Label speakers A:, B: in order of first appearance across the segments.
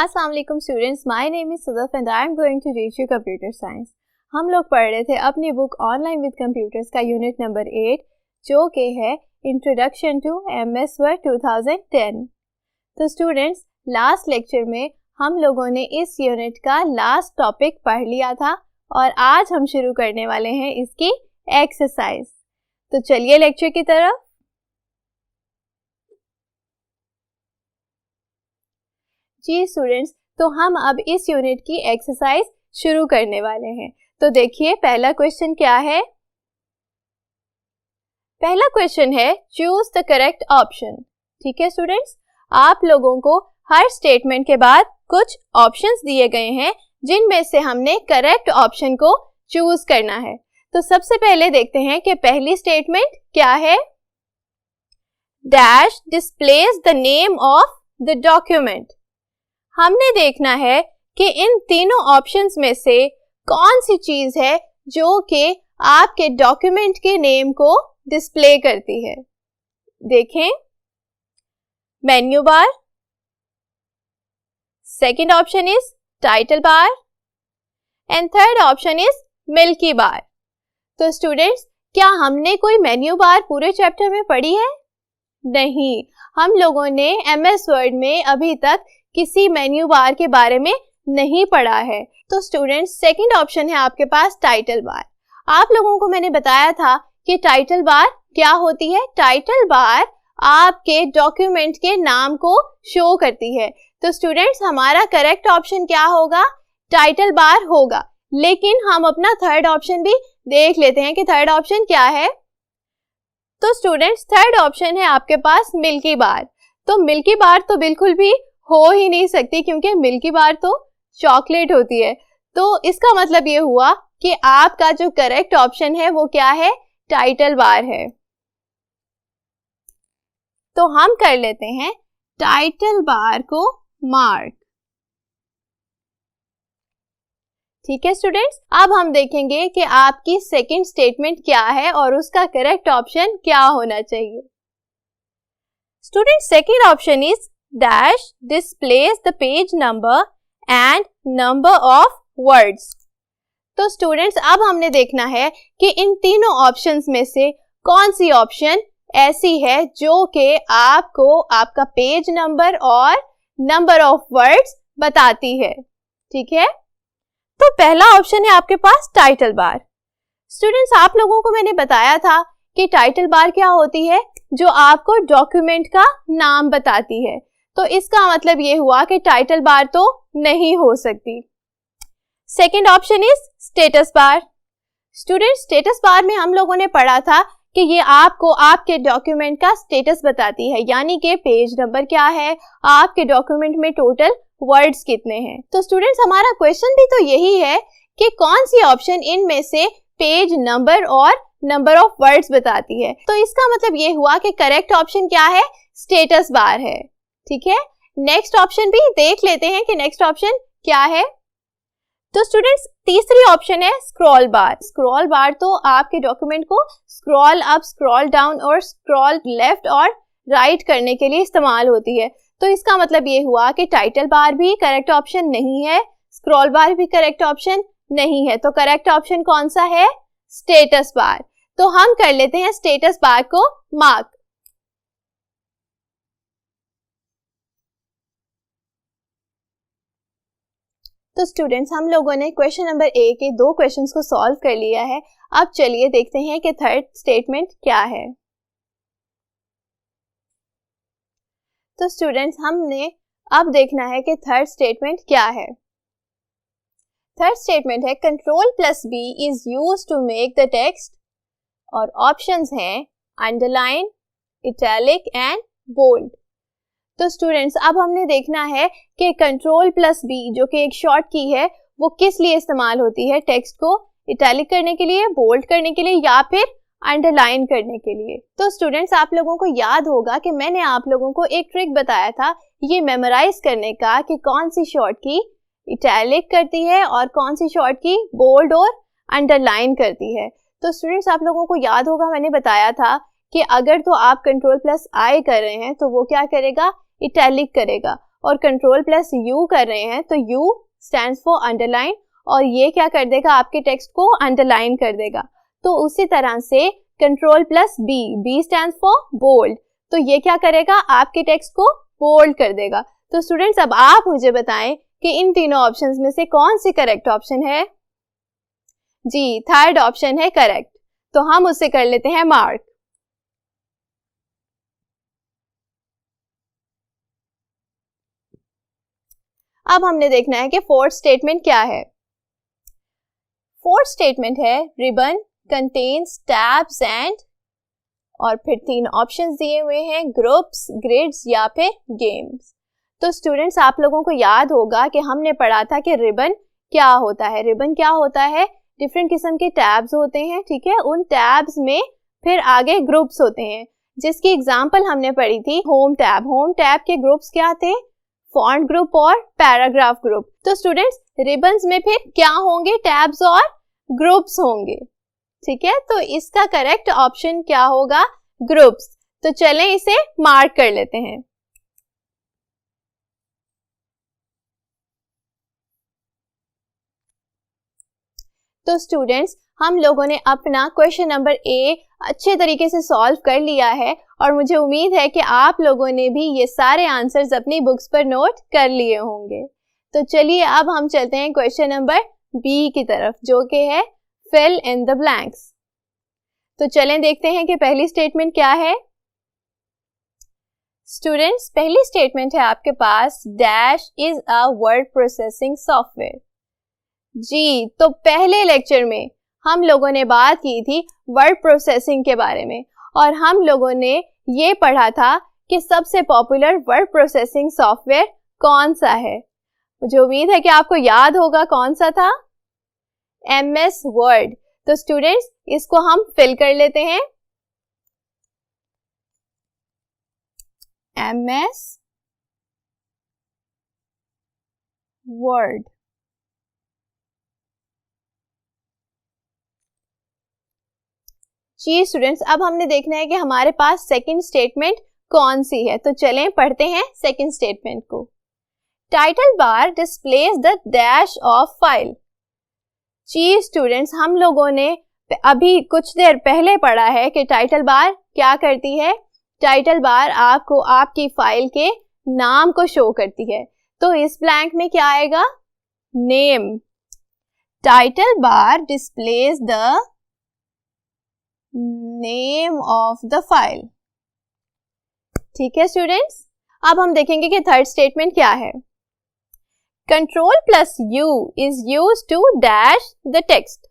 A: अस्सलाम वालेकुम students, my name is Sadaf and I am going to teach you computer science. हम लोग पढ़ रहे थे अपनी बुक ऑनलाइन विद कंप्यूटर्स का यूनिट नंबर 8 जो कि है इंट्रोडक्शन टू एमएस वर्ड 2010। तो स्टूडेंट्स, लास्ट लेक्चर में हम लोगों ने इस यूनिट का लास्ट टॉपिक पढ़ लिया था और आज हम शुरू करने वाले हैं इसकी एक्सरसाइज। तो चलिए लेक्चर की तरफ। जी स्टूडेंट्स, तो हम अब इस यूनिट की एक्सरसाइज शुरू करने वाले हैं। तो देखिए पहला क्वेश्चन क्या है। पहला क्वेश्चन है चूज द करेक्ट ऑप्शन। ठीक है स्टूडेंट्स, आप लोगों को हर स्टेटमेंट के बाद कुछ ऑप्शंस दिए गए हैं जिनमें से हमने करेक्ट ऑप्शन को चूज करना है। तो सबसे पहले देखते हैं कि पहली स्टेटमेंट क्या है। Dash displays the name of the document. हमने देखना है कि इन तीनों ऑप्शंस में से कौन सी चीज है जो कि आपके डॉक्यूमेंट के नेम को डिस्प्ले करती है। देखें, menu bar, second option is title bar and third option is milky bar. तो स्टूडेंट्स, क्या हमने कोई मेन्यू बार पूरे चैप्टर में पढ़ी है? नहीं, हम लोगों ने एमएस वर्ड में अभी तक किसी मेन्यू बार के बारे में नहीं पढ़ा है। तो स्टूडेंट्स, सेकंड ऑप्शन है आपके पास टाइटल बार। आप लोगों को मैंने बताया था कि टाइटल बार क्या होती है। टाइटल बार आपके डॉक्यूमेंट के नाम को शो करती है। तो स्टूडेंट्स, हमारा करेक्ट ऑप्शन क्या होगा? टाइटल बार होगा। लेकिन हम अपना थर्ड ऑप्शन भी देख लेते हैं कि थर्ड ऑप्शन क्या है। तो स्टूडेंट्स, थर्ड ऑप्शन है आपके पास मिल्की बार। तो मिल्की बार तो बिल्कुल भी हो ही नहीं सकती क्योंकि मिल्की बार तो चॉकलेट होती है। तो इसका मतलब ये हुआ कि आपका जो करेक्ट ऑप्शन है वो क्या है? टाइटल बार है। तो हम कर लेते हैं टाइटल बार को मार्क। ठीक है स्टूडेंट्स, अब हम देखेंगे कि आपकी सेकंड स्टेटमेंट क्या है और उसका करेक्ट ऑप्शन क्या होना चाहिए। Student, second option is dash displays the page number and number of words। तो स्टूडेंट्स, अब हमने देखना है कि इन तीनों ऑप्शंस में से कौन सी ऑप्शन ऐसी है जो कि आपको आपका पेज नंबर और नंबर ऑफ वर्ड्स बताती है। ठीक है, तो पहला ऑप्शन है आपके पास टाइटल बार। स्टूडेंट्स, आप लोगों को मैंने बताया था कि टाइटल बार क्या होती है, जो आपको डॉक्यूमेंट का नाम बताती है। तो इसका मतलब ये हुआ कि टाइटल बार तो नहीं हो सकती। Second option is status bar. Student, status bar में हम लोगों ने पढ़ा था कि ये आपको आपके डॉक्यूमेंट का स्टेटस बताती है, यानी कि पेज नंबर क्या है, आपके डॉक्यूमेंट में टोटल वर्ड्स कितने हैं। तो स्टूडेंट्स, हमारा क्वेश्चन भी तो यही है कि कौन सी ऑप्शन इनमें से पेज नंबर और नंबर ऑफ वर्ड्स बताती है। तो इसका मतलब ये हुआ कि करेक्ट ऑप्शन क्या है? स्टेटस बार है। ठीक है, नेक्स्ट ऑप्शन भी देख लेते हैं कि नेक्स्ट ऑप्शन क्या है। तो स्टूडेंट्स, तीसरी ऑप्शन है स्क्रॉल बार। स्क्रॉल बार तो आपके डॉक्यूमेंट को स्क्रॉल अप, स्क्रॉल डाउन और स्क्रॉल लेफ्ट और राइट करने के लिए इस्तेमाल होती है। तो इसका मतलब ये हुआ कि टाइटल बार भी करेक्ट ऑप्शन नहीं है, स्क्रॉल बार भी करेक्ट ऑप्शन नहीं है। तो करेक्ट ऑप्शन कौन सा है? Status bar. तो हम कर लेते हैं स्टेटस बार को मार्क। तो स्टूडेंट्स, हम लोगों ने क्वेश्चन नंबर ए के 2 क्वेश्चंस को सॉल्व कर लिया है। अब चलिए देखते हैं कि थर्ड स्टेटमेंट क्या है। तो स्टूडेंट्स, हमने अब देखना है कि थर्ड स्टेटमेंट क्या है। थर्ड स्टेटमेंट है Ctrl+B is used to make the text, और ऑप्शंस हैं अंडरलाइन, इटैलिक एंड बोल्ड। तो स्टूडेंट्स, अब हमने देखना है कि Ctrl+B जो कि एक शॉर्ट की है वो किस लिए इस्तेमाल होती है, टेक्स्ट को इटैलिक करने के लिए, बोल्ड करने के लिए या फिर अंडरलाइन करने के लिए। तो स्टूडेंट्स, आप लोगों को याद होगा कि मैंने आप लोगों को एक ट्रिक बताया था ये मेमोराइज करने का कि कौन सी शॉर्ट की इटैलिक करती है और कौन सी शॉर्ट की बोल्ड और अंडरलाइन करती है। तो स्टूडेंट्स, आप लोगों को याद होगा मैंने बताया था कि अगर तो आप Ctrl+I कर रहे हैं तो वो क्या करेगा? इटैलिक करेगा, और कंट्रोल प्लस यू कर रहे हैं तो यू स्टैंड्स फॉर अंडरलाइन और ये क्या कर देगा, आपके टेक्स्ट को अंडरलाइन कर देगा। तो उसी तरह से control plus B, B stands for bold, तो ये क्या करेगा, आपके टेक्स्ट को बोल्ड कर देगा। तो स्टूडेंट्स अब आप मुझे बताएं कि इन तीनों ऑप्शंस में से कौन सी करेक्ट ऑप्शन है। जी, थर्ड ऑप्शन है करेक्ट, तो हम उसे कर लेते हैं मार्क। अब हमने देखना है कि फोर्थ स्टेटमेंट क्या है। फोर्थ स्टेटमेंट है रिबन कंटेन्स टैब्स एंड, और फिर 3 ऑप्शंस दिए हुए हैं, ग्रुप्स, ग्रिड्स या फिर गेम्स। तो स्टूडेंट्स आप लोगों को याद होगा कि हमने पढ़ा था कि रिबन क्या होता है। रिबन क्या होता है, डिफरेंट किस्म के टैब्स होते हैं, ठीक है, उन टैब्स में फिर आगे ग्रुप्स होते हैं, जिसकी एग्जांपल हमने पढ़ी थी होम टैब। होम टैब के ग्रुप्स क्या थे, फॉन्ट ग्रुप और पैराग्राफ ग्रुप। तो स्टूडेंट्स रिबन्स में फिर क्या होंगे, टैब्स और ग्रुप्स होंगे, ठीक है। तो इसका करेक्ट ऑप्शन क्या होगा, ग्रुप्स। तो चलें इसे मार्क कर लेते हैं। तो स्टूडेंट्स हम लोगों ने अपना क्वेश्चन नंबर ए अच्छे तरीके से सॉल्व कर लिया है और मुझे उम्मीद है कि आप लोगों ने भी ये सारे आंसर्स अपनी बुक्स पर नोट कर लिए होंगे। तो चलिए अब हम चलते हैं क्वेश्चन नंबर बी की तरफ, जो कि है फिल इन द ब्लैंक्स। तो चलें देखते हैं कि पहली स्टेटमेंट क्या है। स्टूडेंट्स पहली स्टेटमेंट है आपके पास, dash is a word processing software. जी, तो पहले लेक्चर में हम लोगों ने बात की थी वर्ड प्रोसेसिंग के बारे में और हम लोगों ने ये पढ़ा था कि सबसे पॉपुलर वर्ड प्रोसेसिंग सॉफ्टवेयर कौन सा है। मुझे उम्मीद है कि आपको याद होगा कौन सा था, MS वर्ड। तो स्टूडेंट्स इसको हम फिल कर लेते हैं, MS वर्ड। जी स्टूडेंट्स अब हमने देखना है कि हमारे पास सेकंड स्टेटमेंट कौन सी है। तो चलें पढ़ते हैं सेकंड स्टेटमेंट को। Title bar displaces the dash of file. जी स्टूडेंट्स हम लोगों ने अभी कुछ देर पहले पढ़ा है कि टाइटल बार क्या करती है, टाइटल बार आपको आपकी फाइल के नाम को शो करती है। तो इस ब्लैंक में क्या आएगा, name. Title bar displaces the name of the file. ठीक है स्टूडेंट्स, अब हम देखेंगे कि थर्ड स्टेटमेंट क्या है। Control plus U is used to dash the text.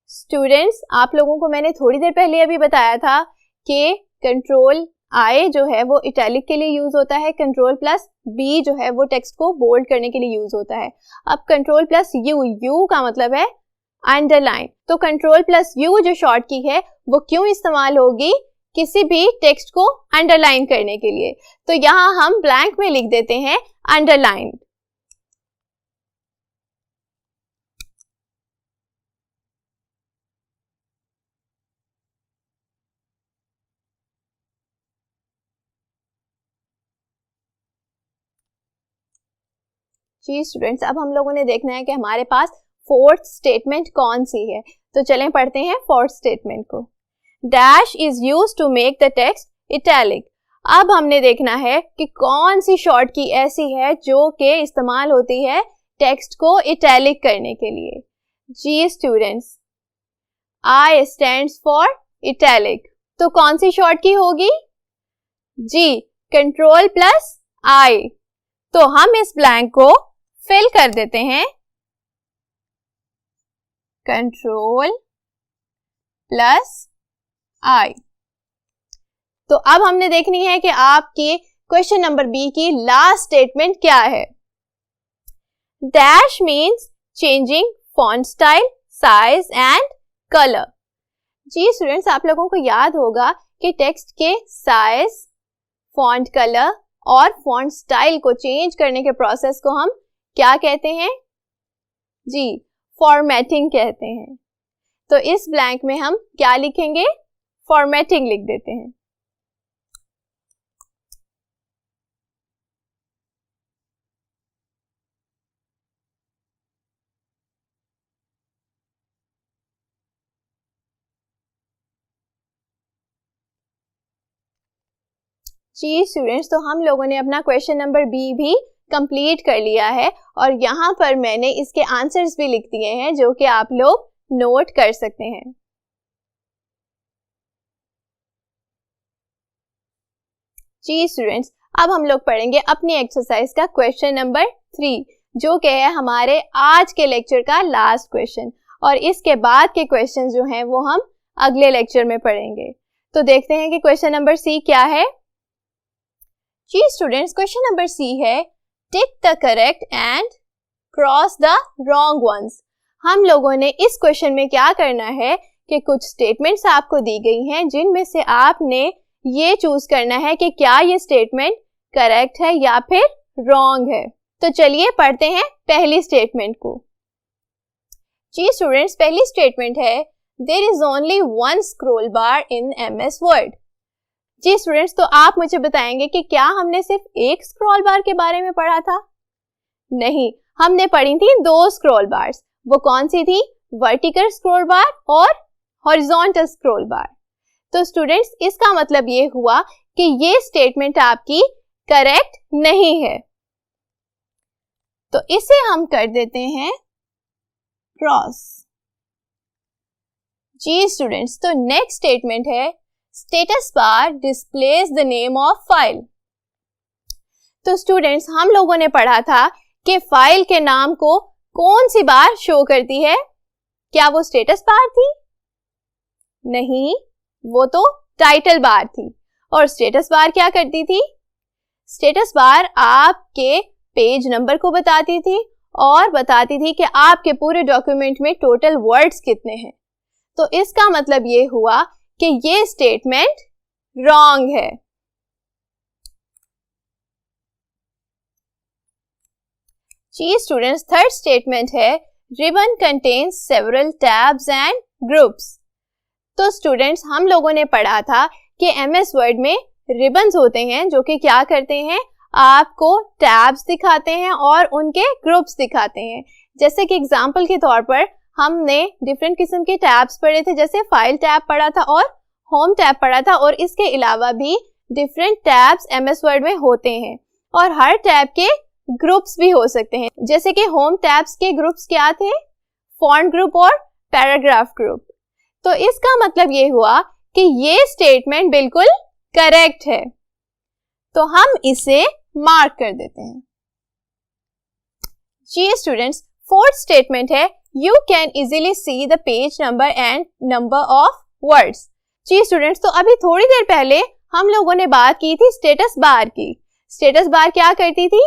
A: Students आप लोगों को मैंने थोड़ी देर पहले अभी बताया था कि कंट्रोल आई जो है वो इटैलिक के लिए यूज होता है, कंट्रोल प्लस बी जो है वो टेक्स्ट को बोल्ड करने के लिए यूज होता है। अब कंट्रोल प्लस यू, यू का मतलब है अंडरलाइन। तो कंट्रोल प्लस यू जो शॉर्ट की है वो क्यों इस्तेमाल होगी, किसी भी टेक्स्ट को अंडरलाइन करने के लिए। तो यहां हम ब्लैंक में लिख देते हैं अंडरलाइन। जी स्टूडेंट्स अब हम लोगों ने देखना है कि हमारे पास फोर्थ स्टेटमेंट कौन सी है। तो चलें पढ़ते हैं फोर्थ स्टेटमेंट को। Dash is used to make the text italic. अब हमने देखना है कि कौन सी शॉर्ट की ऐसी है जो कि इस्तेमाल होती है टेक्स्ट को इटैलिक करने के लिए। जी students I stands for italic. तो कौन सी शॉर्ट की होगी, जी कंट्रोल प्लस आई। तो हम इस ब्लैंक को फिल कर देते हैं, कंट्रोल प्लस आई। तो अब हमने देखनी है कि आपकी क्वेश्चन नंबर बी की लास्ट स्टेटमेंट क्या है। Dash means changing font style, size and colour. जी स्टूडेंट्स आप लोगों को याद होगा कि टेक्स्ट के साइज, फॉन्ट कलर और फॉन्ट स्टाइल को चेंज करने के प्रोसेस को हम क्या कहते हैं, जी फॉर्मेटिंग कहते हैं। तो इस ब्लैंक में हम क्या लिखेंगे, फॉर्मेटिंग लिख देते हैं। जी स्टूडेंट्स, तो हम लोगों ने अपना क्वेश्चन नंबर बी भी कंप्लीट कर लिया है और यहाँ पर मैंने इसके आंसर्स भी लिख दिए हैं जो कि आप लोग नोट कर सकते हैं। जी स्टूडेंट्स, अब हम लोग पढ़ेंगे अपनी एक्सरसाइज का क्वेश्चन नंबर 3 जो कि है हमारे आज के लेक्चर का लास्ट क्वेश्चन, और इसके बाद के क्वेश्चन जो हैं वो हम अगले लेक्चर में पढ़ेंगे। तो देखते हैं कि क्वेश्चन नंबर सी क्या है। जी स्टूडेंट्स, क्वेश्चन नंबर सी है tick the correct and cross the wrong ones. हम लोगों ने इस क्वेश्चन में क्या करना है कि कुछ स्टेटमेंट्स आपको दी गई हैं जिनमें से आपने ये चूज करना है कि क्या ये स्टेटमेंट करेक्ट है या फिर रॉन्ग है। तो चलिए पढ़ते हैं पहली स्टेटमेंट को। जी स्टूडेंट्स, पहली स्टेटमेंट है there is only one scroll bar in MS word. जी स्टूडेंट्स, तो आप मुझे बताएंगे कि क्या हमने सिर्फ एक स्क्रॉल बार के बारे में पढ़ा था? नहीं, हमने पढ़ी थी 2 स्क्रॉल बार्स। वो कौन सी थी? वर्टिकल स्क्रॉल बार और हॉरिजॉन्टल स्क्रॉल बार। तो स्टूडेंट्स, इसका मतलब ये हुआ कि ये स्टेटमेंट आपकी करेक्ट नहीं है, तो इसे हम कर देते हैं क्रॉस। जी स्टूडेंट्स, तो नेक्स्ट स्टेटमेंट है status bar displays the name of file. तो स्टूडेंट्स, हम लोगों ने पढ़ा था कि फाइल के नाम को कौन सी बार शो करती है? क्या वो स्टेटस बार थी? नहीं, वो तो टाइटल बार थी। और स्टेटस बार क्या करती थी? स्टेटस बार आपके पेज नंबर को बताती थी और बताती थी कि आपके पूरे डॉक्यूमेंट में टोटल वर्ड्स कितने हैं। तो इसका मतलब ये हुआ कि ये स्टेटमेंट रॉन्ग है। जी स्टूडेंट्स, थर्ड स्टेटमेंट है ribbon contains several tabs and groups. तो स्टूडेंट्स, हम लोगों ने पढ़ा था कि MS वर्ड में रिबन्स होते हैं जो कि क्या करते हैं, आपको टैब्स दिखाते हैं और उनके ग्रुप्स दिखाते हैं। जैसे कि एग्जांपल के तौर पर हमने डिफरेंट किस्म के टैब्स पढ़े थे, जैसे फाइल टैब पढ़ा था और होम टैब पढ़ा था, और इसके अलावा भी डिफरेंट टैब्स MS वर्ड में होते हैं और हर टैब के ग्रुप्स भी हो सकते हैं। जैसे कि होम टैब्स के ग्रुप्स क्या थे? फॉन्ट ग्रुप और पैराग्राफ ग्रुप। तो इसका मतलब ये हुआ कि ये स्टेटमेंट बिल्कुल करेक्ट है, तो हम इसे मार्क कर देते हैं। जी स्टूडेंट्स, फोर्थ स्टेटमेंट है you can easily see the page number and number of words. जी स्टूडेंट्स, तो अभी थोड़ी देर पहले हम लोगों ने बात की थी स्टेटस बार की। स्टेटस बार क्या करती थी?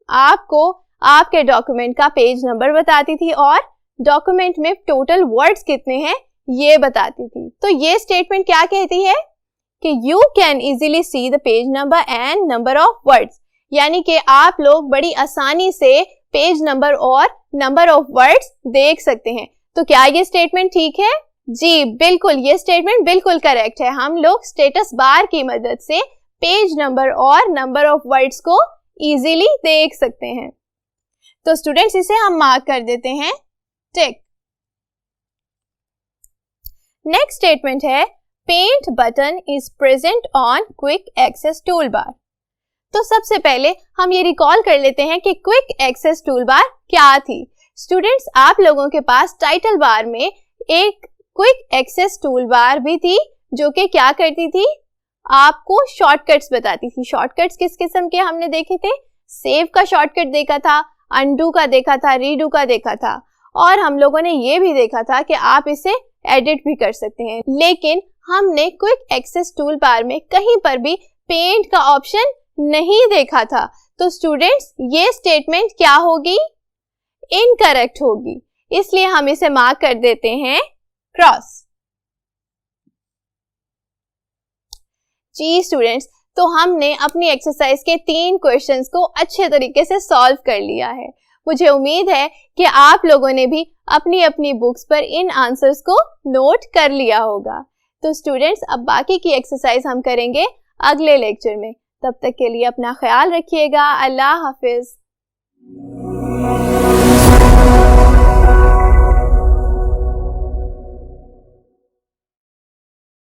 A: आपको आपके डॉक्यूमेंट का पेज नंबर बताती थी और डॉक्यूमेंट में टोटल वर्ड्स कितने हैं ये बताती थी। तो ये स्टेटमेंट क्या कहती है कि you can easily see the page number and number of words, यानी कि आप लोग बड़ी आसानी से पेज नंबर और नंबर ऑफ वर्ड्स देख सकते हैं। तो क्या ये स्टेटमेंट ठीक है? जी बिल्कुल, ये स्टेटमेंट बिल्कुल करेक्ट है। हम लोग स्टेटस बार की मदद से पेज नंबर और नंबर ऑफ वर्ड्स को इजीली देख सकते हैं। तो स्टूडेंट्स, इसे हम मार्क कर देते हैं टिक। नेक्स्ट स्टेटमेंट है paint button is present on quick access tool bar. तो सबसे पहले हम ये रिकॉल कर लेते हैं कि क्विक एक्सेस टूल बार क्या थी। स्टूडेंट्स, आप लोगों के पास टाइटल बार में एक क्विक एक्सेस टूल बार भी थी जो कि क्या करती थी, आपको शॉर्टकट्स बताती थी। शॉर्टकट्स किस किस्म के हमने देखे थे? सेव का शॉर्टकट देखा था, अनडू का देखा था, रीडू का देखा था, और हम लोगों ने ये भी देखा था कि आप इसे एडिट भी कर सकते हैं। लेकिन हमने क्विक एक्सेस टूल बार में कहीं पर भी पेंट का ऑप्शन नहीं देखा था। तो स्टूडेंट्स, ये स्टेटमेंट क्या होगी? इनकरेक्ट होगी, इसलिए हम इसे मार्क कर देते हैं क्रॉस। जी स्टूडेंट्स, तो हमने अपनी एक्सरसाइज के 3 क्वेश्चंस को अच्छे तरीके से सॉल्व कर लिया है। मुझे उम्मीद है कि आप लोगों ने भी अपनी अपनी बुक्स पर इन आंसर्स को नोट कर लिया होगा। तो स्टूडेंट्स, अब बाकी की एक्सरसाइज हम करेंगे अगले लेक्चर में। तब तक के लिए अपना ख्याल रखिएगा। अल्लाह हाफिज।